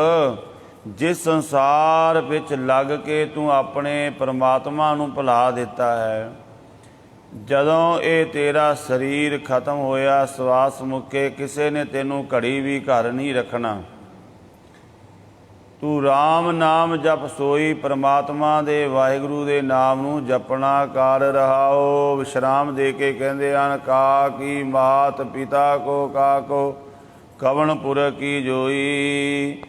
ਜਿਸ ਸੰਸਾਰ ਵਿੱਚ ਲੱਗ ਕੇ ਤੂੰ ਆਪਣੇ ਪਰਮਾਤਮਾ ਨੂੰ ਭੁਲਾ ਦਿੱਤਾ ਹੈ, ਜਦੋਂ ਇਹ ਤੇਰਾ ਸਰੀਰ ਖਤਮ ਹੋਇਆ, ਸਵਾਸ ਮੁੱਕੇ, ਕਿਸੇ ਨੇ ਤੈਨੂੰ ਘੜੀ ਵੀ ਘਰ ਨਹੀਂ ਰੱਖਣਾ। ਤੂੰ ਰਾਮ ਨਾਮ ਜਪ ਸੋਈ। ਪਰਮਾਤਮਾ ਦੇ ਵਾਹਿਗੁਰੂ ਦੇ ਨਾਮ ਨੂੰ ਜਪਣਾ ਕਰ ਰਹਾਓ। ਵਿਸ਼ਰਾਮ ਦੇ ਕੇ ਕਹਿੰਦੇ ਹਨ, ਕਾ ਕੀ ਮਾਤ ਪਿਤਾ ਕੋ ਕਾਕੋ ਕਵਣ ਪੁਰ ਕੀ ਜੋਈ।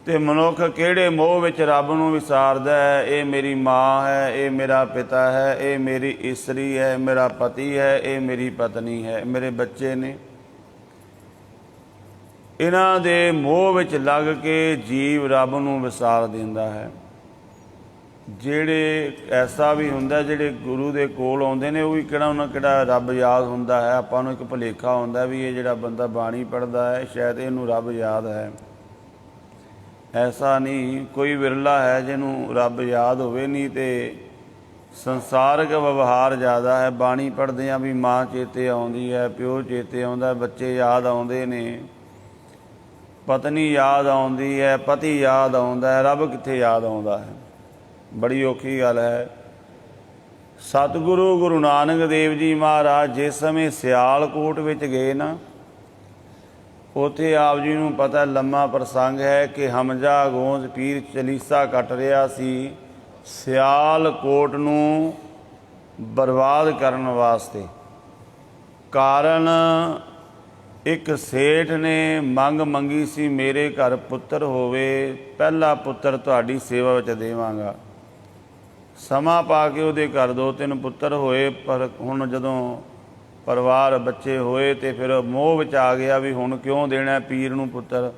ਤੇ ਮਨੁੱਖ ਕਿਹੜੇ ਮੋਹ ਵਿੱਚ ਰੱਬ ਨੂੰ ਵਿਸਾਰਦਾ ਹੈ। ਇਹ ਮੇਰੀ ਮਾਂ ਹੈ, ਇਹ ਮੇਰਾ ਪਿਤਾ ਹੈ, ਇਹ ਮੇਰੀ ਇਸਤਰੀ ਹੈ, ਮੇਰਾ ਪਤੀ ਹੈ, ਇਹ ਮੇਰੀ ਪਤਨੀ ਹੈ, ਮੇਰੇ ਬੱਚੇ ਨੇ। ਇਹਨਾਂ ਦੇ ਮੋਹ ਵਿੱਚ ਲੱਗ ਕੇ ਜੀਵ ਰੱਬ ਨੂੰ ਵਿਸਾਰ ਦਿੰਦਾ ਹੈ। ਜਿਹੜੇ ਐਸਾ ਵੀ ਹੁੰਦਾ, ਜਿਹੜੇ ਗੁਰੂ ਦੇ ਕੋਲ ਆਉਂਦੇ ਨੇ, ਉਹ ਵੀ ਕਿਹੜਾ ਰੱਬ ਯਾਦ ਹੁੰਦਾ ਹੈ। ਆਪਾਂ ਨੂੰ ਇੱਕ ਭੁਲੇਖਾ ਹੁੰਦਾ ਵੀ ਇਹ ਜਿਹੜਾ ਬੰਦਾ ਬਾਣੀ ਪੜ੍ਹਦਾ ਹੈ, ਸ਼ਾਇਦ ਇਹਨੂੰ ਰੱਬ ਯਾਦ ਹੈ। ਐਸਾ ਨਹੀਂ, ਕੋਈ ਵਿਰਲਾ ਹੈ ਜਿਹਨੂੰ ਰੱਬ ਯਾਦ ਹੋਵੇ। ਨਹੀਂ ਤੇ ਸੰਸਾਰਕ ਵਿਵਹਾਰ ਜ਼ਿਆਦਾ ਹੈ। ਬਾਣੀ ਪੜ੍ਹਦਿਆਂ ਵੀ ਮਾਂ ਚੇਤੇ ਆਉਂਦੀ ਹੈ, ਪਿਓ ਚੇਤੇ ਆਉਂਦਾ, ਬੱਚੇ ਯਾਦ ਆਉਂਦੇ ਨੇ, ਪਤਨੀ ਯਾਦ ਆਉਂਦੀ ਹੈ, ਪਤੀ ਯਾਦ ਆਉਂਦਾ ਹੈ, ਰੱਬ ਕਿੱਥੇ ਯਾਦ ਆਉਂਦਾ ਹੈ। बड़ी औखी गल है। सतगुरु गुरु नानक देव जी महाराज जिस समय सियालकोट विच गए ना, उत्थे आप जी नूं पता लम्मा प्रसंग है कि हमजा गोंद पीर चलीसा कट रहा सी सियालकोट नूं बर्बाद करन वास्ते। कारण एक सेठ ने मंग मंगी सी, मेरे घर पुत्र होवे, पहला पुत्र तुहाडी सेवा विच देवांगा। समा पा के उहदे घर 2-3 पुत्र होए, पर हुण जदों परिवार बच्चे होए तो फिर मोह विच आ गया भी हुण क्यों देना पीर नूं पुत्र।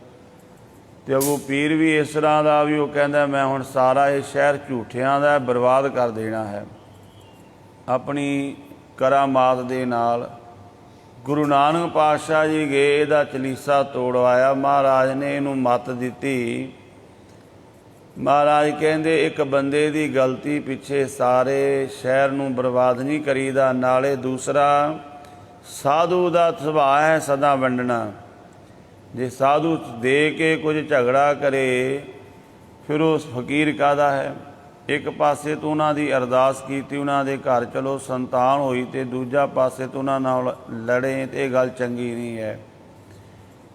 ते अगों पीर भी इस तरह का भी वो कहंदा मैं हुण सारा ये शहर झूठियां दा बर्बाद कर देना है। अपनी करामात दे नाल गुरु नानक पातशाह जी गए, इहदा चलीसा तोड़वाया। महाराज ने इहनूं मत दित्ती। महाराज कहंदे एक बंदे दी गलती पिछे सारे शहर नूं बर्बाद नहीं करीदा। नाले दूसरा साधु का सुभाਅ है सदा वंडना। जे साधु दे के कुछ झगड़ा करे फिर उस फकीर काहदा है। एक पासे तो उन्हां दी अरदास कीती, उन्हां दे घर चलो संतान होई, ते दूजा पासे तो उन्हां नाल लड़े, ते ये गल चंगी नहीं है।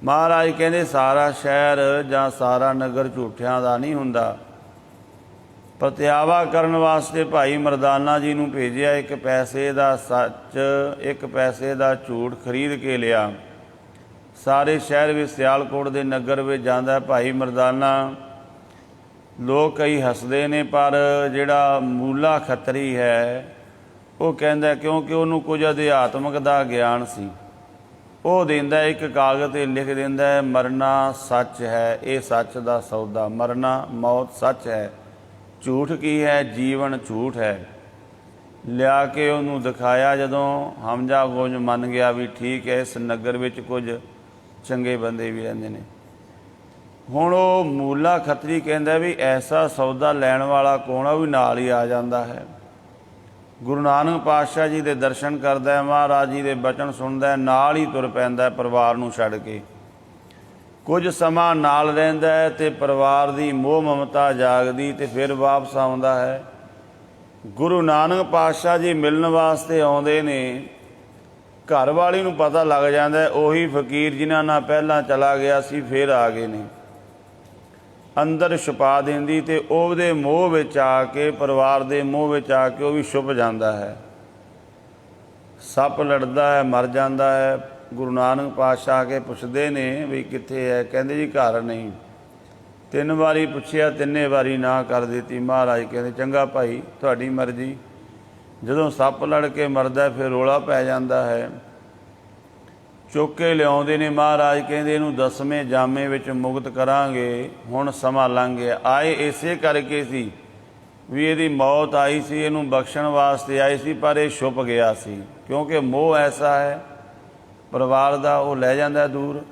महाराज कहंदे सारा शहर जां सारा नगर झूठियां दा नहीं हुंदा। पतियावा करन वास्ते भाई मरदाना जी नूं भेजिया। एक पैसे दा सच एक पैसे दा झूठ खरीद के लिया। सारे शहर विच सियालकोट दे नगर विच जांदा भाई मरदाना। लोग कई हसदे ने, पर जिहड़ा मूला खत्तरी है वो कहंदा, क्योंकि उहनूं कुछ अध्यात्मक दा ज्ञान सी, वो देंदा एक कागज़ ते लिख देंदा है मरना सच है, ये सच दा सौदा। मरना मौत सच है, झूठ की है, जीवन झूठ है। लिया के उन्होंने दिखाया। जदों हमजा गोंज मन गया भी ठीक है, इस नगर विच कुछ चंगे बंदे भी रहिंदे ने। हुण वो मूला खतरी कहंदा भी ऐसा सौदा लैण वाला कौन आ, भी नाल ही आ जांदा है। गुरु नानक पातशाह जी दे दर्शन करदा है, महाराज जी दे बचन सुनदा है, नाल ही तुर पैंदा है परिवार नूं छड्ड के। कुछ समा नाल रहिंदा है ते परिवार दी मोह ममता जागदी, ते फिर वापस आउंदा है। गुरु नानक पातशाह जी मिलण वास्ते आउंदे ने। घर वाली नूं पता लग जांदा है उही फकीर जिन्हां नाल पहलां चला गया सी फिर आ गए ने। अंदर छुपा देंदी ते ਉਹਦੇ मोह विच आके परिवार दे मोह विच आके वो भी छुप जाता है। सप लड़दा है, मर जाता है। गुरु नानक पातशाह के पुछदे ने भी कित्थे है, कहंदे जी घर नहीं। 3 वारी पुछया, 3 वारी ना कर दी। महाराज कहंदे चंगा भाई तुहाडी मर्जी। जदों सप लड़ के मरदा फिर रौला पै जाता है। चुक के लियाउंदे ने। महाराज कहंदे इहनूं 10वें जामे विच मुक्त करांगे। हुण समा लंघ गया। आए इसे करके सी भी इहदी मौत आई सी, इहनूं बख्शण वास्ते आई सी, पर यह छुप गया सी, क्योंकि मोह ऐसा है परिवार दा, वो लै जांदा दूर।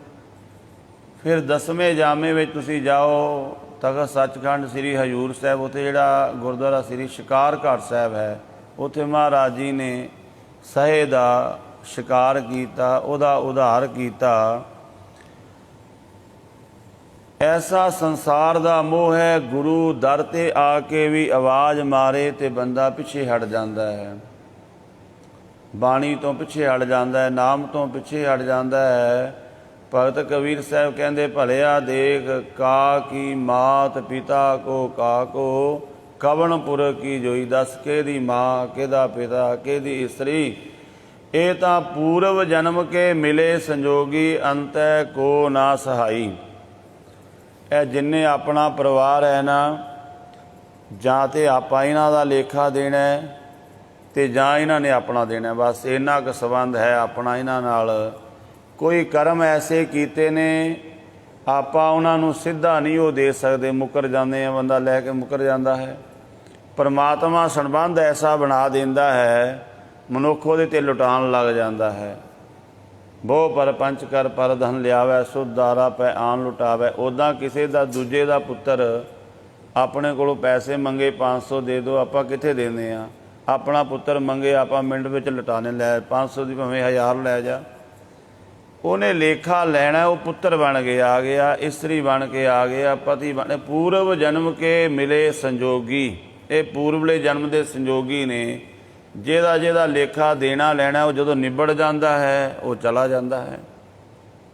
फिर 10वें जामे विच तुसीं जाओ तखत सचखंड श्री हजूर साहिब, उत्थे जिहड़ा गुरुद्वारा श्री शिकार घाट साहिब है, उत्थे महाराज जी ने सहे दा शिकार किया, उहदा उधार किया। ऐसा संसार दा मोह है, गुरु दर ते आके भी आवाज़ मारे तो बंदा पिछे हट जाता है। बाणी तो पिछे हट जाता है, नाम तो पिछे हट जाता है। भगत कबीर साहब कहते भलिया देख का की मात पिता को काको, कवनपुर की जोई दस केदी माँ केदा पिता केदी इस्त्री, ये तां पूर्व जन्म के मिले संजोगी अंत को ना सहाई। ए जिन्ने अपना परिवार है ना, जां ते आपां इन्हां दा लेखा देना है ते जां इन्हां ने अपना देना। बस इन्ना क संबंध है अपना इन्हां नाल। कोई कर्म ऐसे कीते ने आपां उन्हां नूं सीधा नहीं वो दे सकते, मुकर जाते हैं, बंदा लैके मुकर जाता है। परमात्मा संबंध ऐसा बना देंदा है, मनुख उहदे ते लुटान लग जाता है। बहु पर पंच कर पर धन लियावै, सुध दारा पै आन लुटावै। उदां किसी का दूजे का पुत्र अपने कोलों पैसे मंगे 500 दे दो, आपां कित्थे देंदे आ। अपना पुत्र मंगे आपां मिंट विच लुटाने लै 500 की भावें 1000 लै जा। उन्हें लेखा लैना, वो पुत्र बन के आ गया, इस्त्री बन के आ गया, पति बन। पूर्व जन्म के मिले संजोगी, ये पूर्वले जन्म के संजोगी ने। ਜਿਹਦਾ ਜਿਹਦਾ ਲੇਖਾ ਦੇਣਾ ਲੈਣਾ ਉਹ ਜਦੋਂ ਨਿਬੜ ਜਾਂਦਾ ਹੈ ਉਹ ਚਲਾ ਜਾਂਦਾ ਹੈ।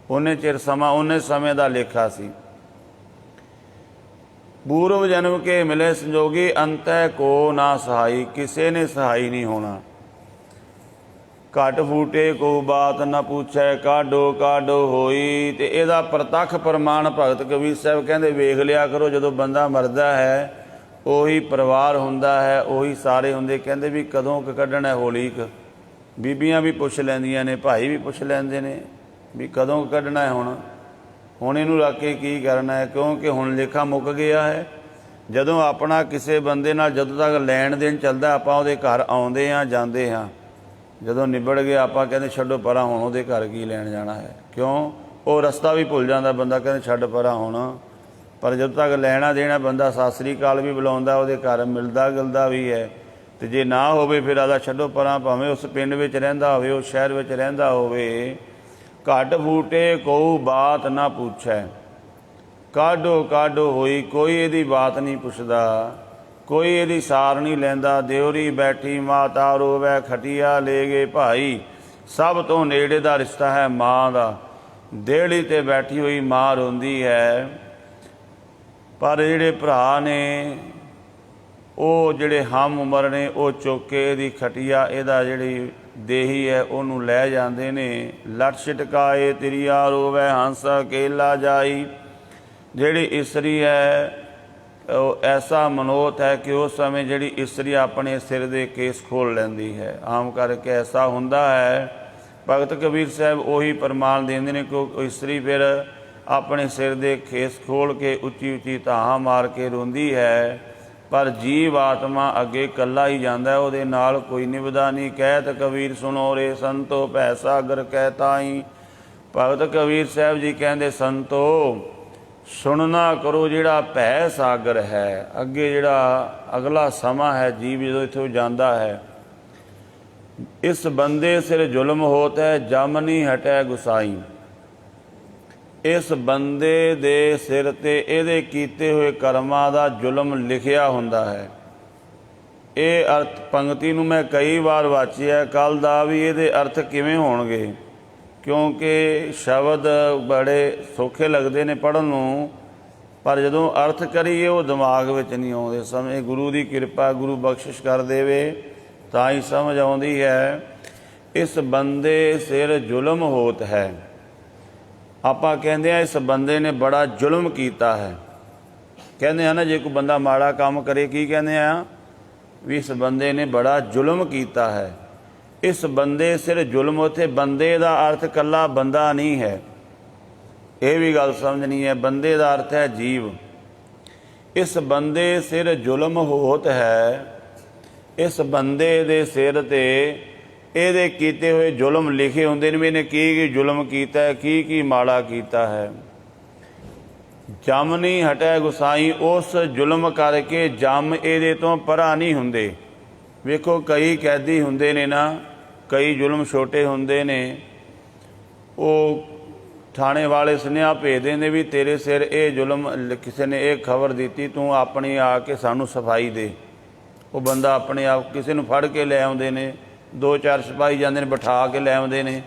ਉਹਨੇ ਚਿਰ ਸਮਾਂ ਉਹਨੇ ਸਮੇਂ ਦਾ ਲੇਖਾ ਸੀ। ਪੂਰਵ ਜਨਮ ਕੇ ਮਿਲੇ ਸੰਜੋਗੀ ਅੰਤੈ ਕੋ ਨਾ ਸਹਾਈ, ਕਿਸੇ ਨੇ ਸਹਾਈ ਨਹੀਂ ਹੋਣਾ। ਘਟ ਫੂਟੇ ਕੋ ਬਾਤ ਨਾ ਪੁੱਛੈ, ਕਾਢੋ ਕਾਢੋ ਹੋਈ। ਤੇ ਇਹਦਾ ਪ੍ਰਤੱਖ ਪ੍ਰਮਾਣ ਭਗਤ ਕਬੀਰ ਸਾਹਿਬ ਕਹਿੰਦੇ ਵੇਖ ਲਿਆ ਕਰੋ, ਜਦੋਂ ਬੰਦਾ ਮਰਦਾ ਹੈ ਉਹੀ ਪਰਿਵਾਰ ਹੁੰਦਾ ਹੈ, ਉਹੀ ਸਾਰੇ ਹੁੰਦੇ। ਕਹਿੰਦੇ ਵੀ ਕਦੋਂ ਕੱਢਣਾ ਹੋਲੀ ਕ, ਬੀਬੀਆਂ ਵੀ ਪੁੱਛ ਲੈਂਦੀਆਂ ਨੇ, ਭਾਈ ਵੀ ਪੁੱਛ ਲੈਂਦੇ ਨੇ ਵੀ ਕਦੋਂ ਕੱਢਣਾ ਹੈ। ਹੁਣ ਇਹਨੂੰ ਰੱਖ ਕੇ ਕੀ ਕਰਨਾ ਹੈ, ਕਿਉਂਕਿ ਹੁਣ ਲੇਖਾ ਮੁੱਕ ਗਿਆ ਹੈ। ਜਦੋਂ ਆਪਣਾ ਕਿਸੇ ਬੰਦੇ ਨਾਲ ਜਦੋਂ ਤੱਕ ਲੈਣ ਦੇਣ ਚੱਲਦਾ ਆਪਾਂ ਉਹਦੇ ਘਰ ਆਉਂਦੇ ਹਾਂ ਜਾਂਦੇ ਹਾਂ, ਜਦੋਂ ਨਿਬੜ ਗਿਆ ਆਪਾਂ ਕਹਿੰਦੇ ਛੱਡੋ ਪਰਾਂ, ਹੁਣ ਉਹਦੇ ਘਰ ਕੀ ਲੈਣ ਜਾਣਾ ਹੈ। ਕਿਉਂ? ਉਹ ਰਸਤਾ ਵੀ ਭੁੱਲ ਜਾਂਦਾ ਬੰਦਾ, ਕਹਿੰਦੇ ਛੱਡ ਪਰਾਂ ਹੁਣ। ਪਰ ਜਦੋਂ ਤੱਕ ਲੈਣਾ ਦੇਣਾ ਬੰਦਾ ਸਤਿ ਸ੍ਰੀ ਅਕਾਲ ਵੀ ਬੁਲਾਉਂਦਾ, ਉਹਦੇ ਘਰ ਮਿਲਦਾ ਗਿਲਦਾ ਵੀ ਹੈ। ਅਤੇ ਜੇ ਨਾ ਹੋਵੇ ਫਿਰ ਆਦਾ ਛੱਡੋ ਪਰਾਂ, ਭਾਵੇਂ ਉਸ ਪਿੰਡ ਵਿੱਚ ਰਹਿੰਦਾ ਹੋਵੇ, ਉਸ ਸ਼ਹਿਰ ਵਿੱਚ ਰਹਿੰਦਾ ਹੋਵੇ। ਘਟ ਫੂਟੇ ਕੋਊ ਬਾਤ ਨਾ ਪੁੱਛੈ, ਕਾਢੋ ਕਾਢੋ ਹੋਈ। ਕੋਈ ਇਹਦੀ ਬਾਤ ਨਹੀਂ ਪੁੱਛਦਾ, ਕੋਈ ਇਹਦੀ ਸਾਰ ਨਹੀਂ ਲੈਂਦਾ। ਦਿਉਰੀ ਬੈਠੀ ਮਾਤਾ ਰੋਵੈ, ਖਟੀਆ ਲੈ ਗਏ ਭਾਈ। ਸਭ ਤੋਂ ਨੇੜੇ ਦਾ ਰਿਸ਼ਤਾ ਹੈ ਮਾਂ ਦਾ। ਦੇਹੜੀ 'ਤੇ ਬੈਠੀ ਹੋਈ ਮਾਂ ਰੋਂਦੀ ਹੈ, ਪਰ ਜਿਹੜੇ ਭਰਾ ਨੇ ਉਹ ਜਿਹੜੇ ਹਮ ਉਮਰ ਨੇ ਉਹ ਚੁੱਕ ਕੇ ਇਹਦੀ ਖਟੀਆ, ਇਹਦਾ ਜਿਹੜੀ ਦੇਹੀ ਹੈ ਉਹਨੂੰ ਲੈ ਜਾਂਦੇ ਨੇ। ਲਟ ਛਿਟਕਾਏ ਤਿਰਿਆ ਰੋਵੈ, ਹੰਸ ਅਕੇਲਾ ਜਾਈ। ਜਿਹੜੀ ਇਸਤਰੀ ਹੈ ਉਹ ਐਸਾ ਮਨੋਤ ਹੈ ਕਿ ਉਸ ਸਮੇਂ ਜਿਹੜੀ ਇਸਤਰੀ ਆਪਣੇ ਸਿਰ ਦੇ ਕੇਸ ਖੋਲ੍ਹ ਲੈਂਦੀ ਹੈ। ਆਮ ਕਰਕੇ ਐਸਾ ਹੁੰਦਾ ਹੈ। ਭਗਤ ਕਬੀਰ ਸਾਹਿਬ ਉਹੀ ਪ੍ਰਮਾਣ ਦਿੰਦੇ ਨੇ ਕਿ ਉਹ ਇਸਤਰੀ ਫਿਰ ਆਪਣੇ ਸਿਰ ਦੇ ਖੇਸ ਖੋਲ੍ਹ ਕੇ ਉੱਚੀ ਉੱਚੀ ਧਾਹਾਂ ਮਾਰ ਕੇ ਰੋਂਦੀ ਹੈ, ਪਰ ਜੀਵ ਆਤਮਾ ਅੱਗੇ ਇਕੱਲਾ ਹੀ ਜਾਂਦਾ, ਉਹਦੇ ਨਾਲ ਕੋਈ ਨਿਭਦਾ ਨਹੀਂ। ਕਹਿਤ ਕਬੀਰ ਸੁਣੋ ਰੇ ਸੰਤੋ, ਭੈ ਸਾਗਰ ਕਹਿ ਤਾਈ। ਭਗਤ ਕਬੀਰ ਸਾਹਿਬ ਜੀ ਕਹਿੰਦੇ ਸੰਤੋ ਸੁਣਨਾ ਕਰੋ, ਜਿਹੜਾ ਭੈ ਸਾਗਰ ਹੈ, ਅੱਗੇ ਜਿਹੜਾ ਅਗਲਾ ਸਮਾਂ ਹੈ, ਜੀਵ ਜਦੋਂ ਇੱਥੋਂ ਜਾਂਦਾ ਹੈ। ਇਸ ਬੰਦੇ ਸਿਰ ਜ਼ੁਲਮ ਹੋਤ ਹੈ, ਜਮ ਨਹੀਂ ਹਟੈ ਗੁਸਾਈ। ਇਸ ਬੰਦੇ ਦੇ ਸਿਰ 'ਤੇ ਇਹਦੇ ਕੀਤੇ ਹੋਏ ਕਰਮਾਂ ਦਾ ਜ਼ੁਲਮ ਲਿਖਿਆ ਹੁੰਦਾ ਹੈ। ਇਹ ਅਰਥ ਪੰਗਤੀ ਨੂੰ ਮੈਂ ਕਈ ਵਾਰ ਵਾਚਿਆ ਕੱਲ੍ਹ ਦਾ ਵੀ, ਇਹਦੇ ਅਰਥ ਕਿਵੇਂ ਹੋਣਗੇ, ਕਿਉਂਕਿ ਸ਼ਬਦ ਬੜੇ ਸੌਖੇ ਲੱਗਦੇ ਨੇ ਪੜ੍ਹਨ ਨੂੰ, ਪਰ ਜਦੋਂ ਅਰਥ ਕਰੀਏ ਉਹ ਦਿਮਾਗ ਵਿੱਚ ਨਹੀਂ ਆਉਂਦੇ। ਸਮੇਂ ਗੁਰੂ ਦੀ ਕਿਰਪਾ, ਗੁਰੂ ਬਖਸ਼ਿਸ਼ ਕਰ ਦੇਵੇ ਤਾਂ ਹੀ ਸਮਝ ਆਉਂਦੀ ਹੈ। ਇਸ ਬੰਦੇ ਸਿਰ ਜ਼ੁਲਮ ਹੋਤ ਹੈ। ਆਪਾਂ ਕਹਿੰਦੇ ਹਾਂ ਇਸ ਬੰਦੇ ਨੇ ਬੜਾ ਜ਼ੁਲਮ ਕੀਤਾ ਹੈ। ਕਹਿੰਦੇ ਹਨ ਨਾ ਜੇ ਕੋਈ ਬੰਦਾ ਮਾੜਾ ਕੰਮ ਕਰੇ ਕੀ ਕਹਿੰਦੇ ਆ ਵੀ ਇਸ ਬੰਦੇ ਨੇ ਬੜਾ ਜ਼ੁਲਮ ਕੀਤਾ ਹੈ। ਇਸ ਬੰਦੇ ਸਿਰ ਜ਼ੁਲਮ, ਉੱਥੇ ਬੰਦੇ ਦਾ ਅਰਥ ਇਕੱਲਾ ਬੰਦਾ ਨਹੀਂ ਹੈ, ਇਹ ਵੀ ਗੱਲ ਸਮਝਣੀ ਹੈ। ਬੰਦੇ ਦਾ ਅਰਥ ਹੈ ਜੀਵ। ਇਸ ਬੰਦੇ ਸਿਰ ਜ਼ੁਲਮ ਹੋਤ ਹੈ। ਇਸ ਬੰਦੇ ਦੇ ਸਿਰ 'ਤੇ ਇਹਦੇ ਕੀਤੇ ਹੋਏ ਜ਼ੁਲਮ ਲਿਖੇ ਹੁੰਦੇ ਨੇ ਵੀ ਇਹਨੇ ਕੀ ਕੀ ਜ਼ੁਲਮ ਕੀਤਾ ਹੈ, ਕੀ ਕੀ ਮਾੜਾ ਕੀਤਾ ਹੈ। ਜਮ ਨਹੀਂ ਹਟੈ ਗੁਸਾਈ, ਉਸ ਜ਼ੁਲਮ ਕਰਕੇ ਜਮ ਇਹਦੇ ਤੋਂ ਪਰਾਂ ਨਹੀਂ ਹੁੰਦੇ। ਵੇਖੋ ਕਈ ਕੈਦੀ ਹੁੰਦੇ ਨੇ ਨਾ, ਕਈ ਜ਼ੁਲਮ ਛੋਟੇ ਹੁੰਦੇ ਨੇ, ਉਹ ਥਾਣੇ ਵਾਲੇ ਸੁਨੇਹਾ ਭੇਜਦੇ ਨੇ ਵੀ ਤੇਰੇ ਸਿਰ ਇਹ ਜ਼ੁਲਮ, ਕਿਸੇ ਨੇ ਇਹ ਖਬਰ ਦਿੱਤੀ, ਤੂੰ ਆਪਣੀ ਆ ਕੇ ਸਾਨੂੰ ਸਫਾਈ ਦੇ। ਉਹ ਬੰਦਾ ਆਪਣੇ ਆਪ ਕਿਸੇ ਨੂੰ ਫੜ ਕੇ ਲੈ ਆਉਂਦੇ ਨੇ, 2-4 ਸਿਪਾਹੀ ਜਾਂਦੇ ਨੇ ਬਿਠਾ ਕੇ ਲੈ ਆਉਂਦੇ ਨੇ।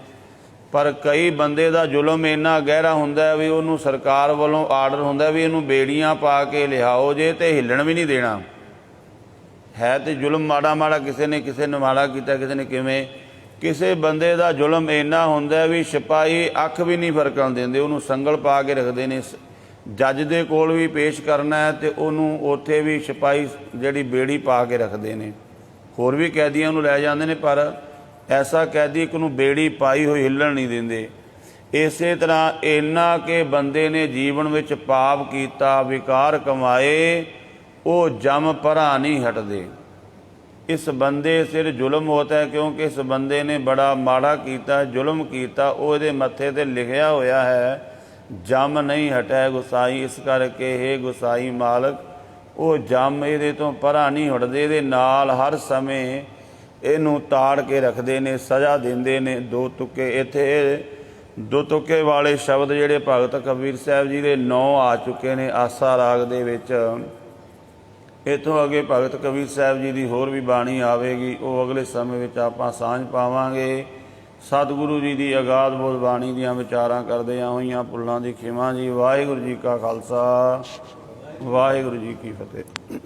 ਪਰ ਕਈ ਬੰਦੇ ਦਾ ਜ਼ੁਲਮ ਇੰਨਾ ਗਹਿਰਾ ਹੁੰਦਾ ਵੀ ਉਹਨੂੰ ਸਰਕਾਰ ਵੱਲੋਂ ਆਰਡਰ ਹੁੰਦਾ ਵੀ ਇਹਨੂੰ ਬੇੜੀਆਂ ਪਾ ਕੇ ਲਿਆਓ ਜੇ, ਤੇ ਹਿੱਲਣ ਵੀ ਨਹੀਂ ਦੇਣਾ ਹੈ। ਤੇ ਜ਼ੁਲਮ ਮਾੜਾ ਮਾੜਾ ਕਿਸੇ ਨੇ ਮਾੜਾ ਕੀਤਾ, ਕਿਸੇ ਨੇ ਕਿਵੇਂ। ਕਿਸੇ ਬੰਦੇ ਦਾ ਜ਼ੁਲਮ ਇੰਨਾ ਹੁੰਦਾ ਵੀ ਸਿਪਾਹੀ ਅੱਖ ਵੀ ਨਹੀਂ ਫਰਕਣ ਦਿੰਦੇ, ਉਹਨੂੰ ਸੰਗਲ ਪਾ ਕੇ ਰੱਖਦੇ ਨੇ। ਜੱਜ ਦੇ ਕੋਲ ਵੀ ਪੇਸ਼ ਕਰਨਾ ਹੈ ਤੇ ਉਹਨੂੰ ਉੱਥੇ ਵੀ ਸਿਪਾਹੀ ਜਿਹੜੀ ਬੇੜੀ ਪਾ ਕੇ ਰੱਖਦੇ ਨੇ। ਹੋਰ ਵੀ ਕੈਦੀਆਂ ਨੂੰ ਲੈ ਜਾਂਦੇ ਨੇ, ਪਰ ਐਸਾ ਕੈਦੀ ਇੱਕ ਨੂੰ ਬੇੜੀ ਪਾਈ ਹੋਈ ਹਿੱਲਣ ਨਹੀਂ ਦਿੰਦੇ। ਇਸੇ ਤਰ੍ਹਾਂ ਇੰਨਾ ਕਿ ਬੰਦੇ ਨੇ ਜੀਵਨ ਵਿੱਚ ਪਾਪ ਕੀਤਾ, ਵਿਕਾਰ ਕਮਾਏ, ਉਹ ਜਮ ਪਰਾਂ ਨਹੀਂ ਹਟਦੇ। ਇਸ ਬੰਦੇ ਸਿਰ ਜ਼ੁਲਮ ਹੋਤਾ ਹੈ, ਕਿਉਂਕਿ ਇਸ ਬੰਦੇ ਨੇ ਬੜਾ ਮਾੜਾ ਕੀਤਾ, ਜ਼ੁਲਮ ਕੀਤਾ, ਉਹ ਇਹਦੇ ਮੱਥੇ 'ਤੇ ਲਿਖਿਆ ਹੋਇਆ ਹੈ ਜਮ ਨਹੀਂ ਹਟੈ ਗੁਸਾਈ। ਇਸ ਕਰਕੇ ਇਹ ਗੁਸਾਈ ਮਾਲਕ, ਉਹ ਜਮ ਇਹਦੇ ਤੋਂ ਪਰਾਂ ਨਹੀਂ ਹਟਦੇ, ਇਹਦੇ ਨਾਲ ਹਰ ਸਮੇਂ ਇਹਨੂੰ ਤਾੜ ਕੇ ਰੱਖਦੇ ਨੇ, ਸਜ਼ਾ ਦਿੰਦੇ ਨੇ। ਦੋ ਤੁੱਕੇ ਇੱਥੇ ਦੋ ਤੁੱਕੇ ਵਾਲੇ ਸ਼ਬਦ ਜਿਹੜੇ ਭਗਤ ਕਬੀਰ ਸਾਹਿਬ ਜੀ ਦੇ 9 ਆ ਚੁੱਕੇ ਨੇ ਆਸਾ ਰਾਗ ਦੇ ਵਿੱਚ। ਇੱਥੋਂ ਅੱਗੇ ਭਗਤ ਕਬੀਰ ਸਾਹਿਬ ਜੀ ਦੀ ਹੋਰ ਵੀ ਬਾਣੀ ਆਵੇਗੀ, ਉਹ ਅਗਲੇ ਸਮੇਂ ਵਿੱਚ ਆਪਾਂ ਸਾਂਝ ਪਾਵਾਂਗੇ। ਸਤਿਗੁਰੂ ਜੀ ਦੀ ਅਗਾਧ ਬੋਧ ਬਾਣੀ ਦੀਆਂ ਵਿਚਾਰਾਂ ਕਰਦਿਆਂ ਹੋਈਆਂ ਭੁੱਲਾਂ ਦੀ ਖਿਮਾ ਜੀ। ਵਾਹਿਗੁਰੂ ਜੀ ਕਾ ਖਾਲਸਾ, ਵਾਹਿਗੁਰੂ ਜੀ ਕੀ ਫਤਿਹ।